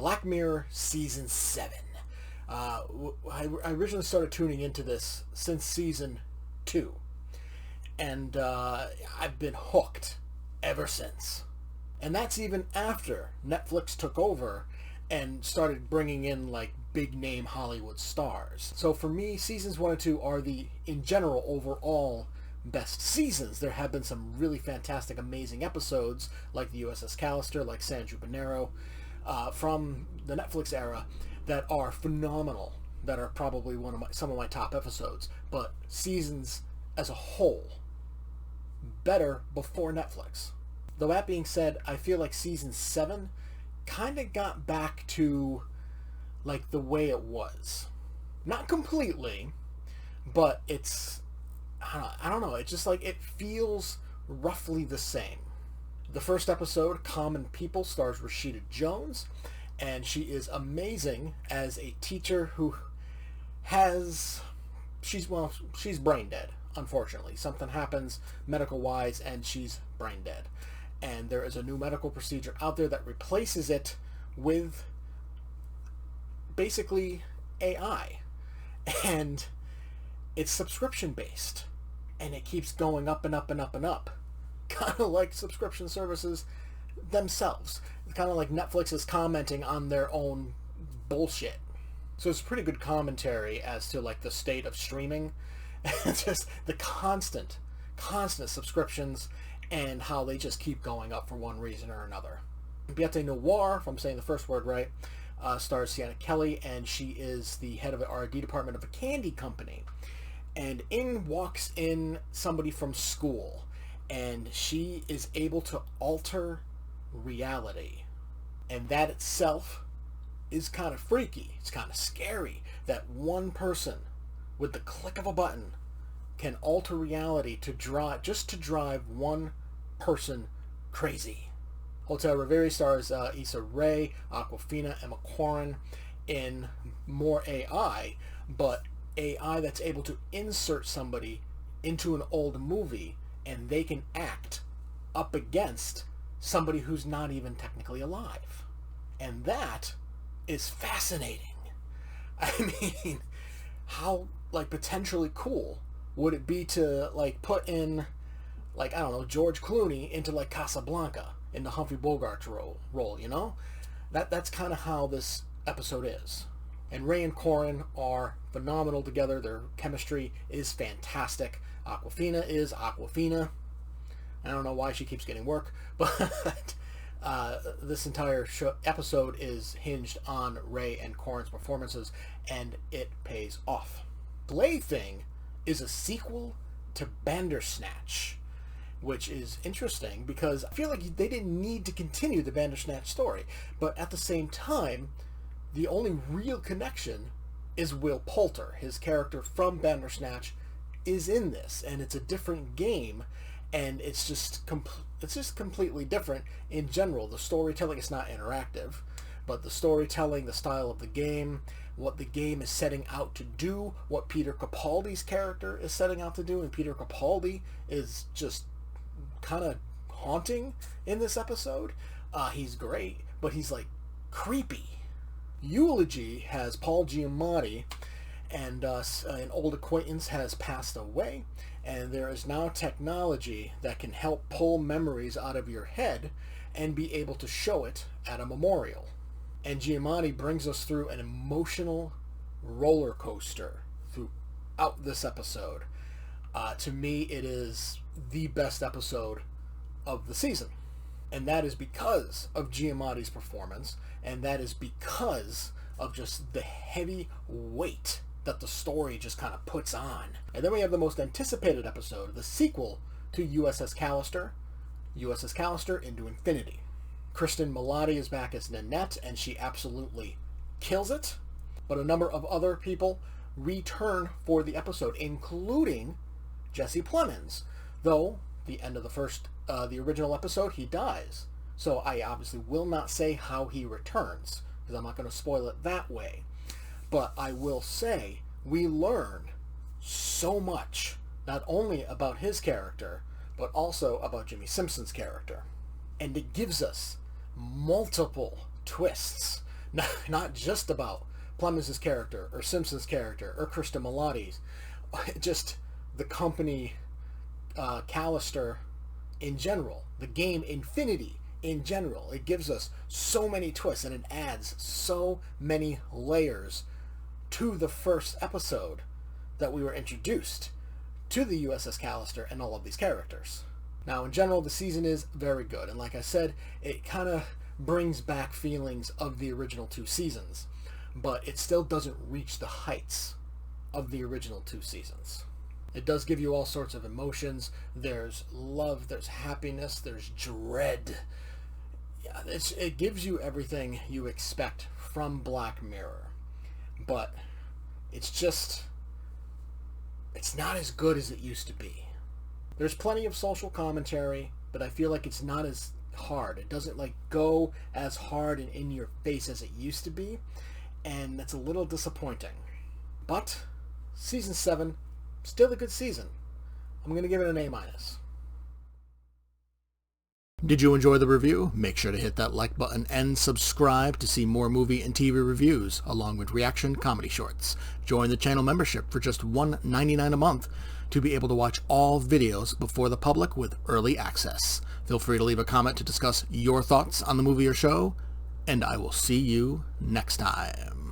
Black Mirror Season 7. I originally started tuning into this since Season 2. And I've been hooked ever since. And that's even after Netflix took over and started bringing in like big name Hollywood stars. So for me, seasons 1 and 2 are the, in general, overall best seasons. There have been some really fantastic, amazing episodes like the USS Callister, like San Junipero, from the Netflix era that are phenomenal, that are probably some of my top episodes. But seasons as a whole, better before Netflix. Though that being said, I feel like season 7 kind of got back to like the way it was. Not completely, but it's, I don't know, it's just like it feels roughly the same. The first episode, Common People, stars Rashida Jones, and she is amazing as a teacher who she's brain dead, unfortunately. Something happens medical-wise and she's brain dead. And there is a new medical procedure out there that replaces it with basically AI. And it's subscription-based. And it keeps going up and up and up and up. Kind of like subscription services themselves. Kind of like Netflix is commenting on their own bullshit. So it's pretty good commentary as to like the state of streaming. It's just the constant subscriptions and how they just keep going up for one reason or another. Biete Noir, if I'm saying the first word right, stars Sienna Kelly, and she is the head of the R&D department of a candy company. And in walks in somebody from school, and she is able to alter reality. And that itself is kind of freaky. It's kind of scary that one person, with the click of a button, can alter reality to drive one person crazy. Hotel Revere stars Issa Rae, Awkwafina, Emma Corrin in more AI, but AI that's able to insert somebody into an old movie and they can act up against somebody who's not even technically alive. And that is fascinating. I mean, how like potentially cool would it be to like put in, like, I don't know, George Clooney into like Casablanca in the Humphrey Bogart role, you know? That's kind of how this episode is. And Ray and Corrin are phenomenal together. Their chemistry is fantastic. Awkwafina is Awkwafina. I don't know why she keeps getting work, but this entire episode is hinged on Ray and Corrin's performances, and it pays off. Plaything is a sequel to Bandersnatch, which is interesting because I feel like they didn't need to continue the Bandersnatch story, but at the same time, the only real connection is Will Poulter. His character from Bandersnatch is in this, and it's a different game, and it's just completely different in general. The storytelling is not interactive, but the storytelling, the style of the game, what the game is setting out to do, what Peter Capaldi's character is setting out to do, and Peter Capaldi is just kind of haunting in this episode. He's great, but he's like creepy. Eulogy has Paul Giamatti, and an old acquaintance has passed away, and there is now technology that can help pull memories out of your head and be able to show it at a memorial. And Giamatti brings us through an emotional roller coaster throughout this episode. To me, it is the best episode of the season. And that is because of Giamatti's performance, and that is because of just the heavy weight that the story just kind of puts on. And then we have the most anticipated episode, the sequel to USS Callister, USS Callister Into Infinity. Kristen Milotti is back as Nanette, and she absolutely kills it. But a number of other people return for the episode, including Jesse Plemons. Though, the end of the original episode, he dies. So I obviously will not say how he returns, because I'm not going to spoil it that way. But I will say, we learn so much, not only about his character, but also about Jimmy Simpson's character. And it gives us multiple twists, Not just about Clemens' character, or Simpson's character, or Krista Milioti's. Just the company Callister in general. The game Infinity in general. It gives us so many twists, and it adds so many layers to the first episode that we were introduced to the USS Callister and all of these characters. Now, in general, the season is very good, and like I said, it kind of brings back feelings of the original 2 seasons, but it still doesn't reach the heights of the original 2 seasons. It does give you all sorts of emotions. There's love, there's happiness, there's dread. Yeah, it gives you everything you expect from Black Mirror, but it's not as good as it used to be. There's plenty of social commentary, but I feel like it's not as hard. It doesn't go as hard and in your face as it used to be, and that's a little disappointing. But season 7, still a good season. I'm going to give it an A-. Did you enjoy the review? Make sure to hit that like button and subscribe to see more movie and TV reviews, along with reaction comedy shorts. Join the channel membership for just $1.99 a month to be able to watch all videos before the public with early access. Feel free to leave a comment to discuss your thoughts on the movie or show, and I will see you next time.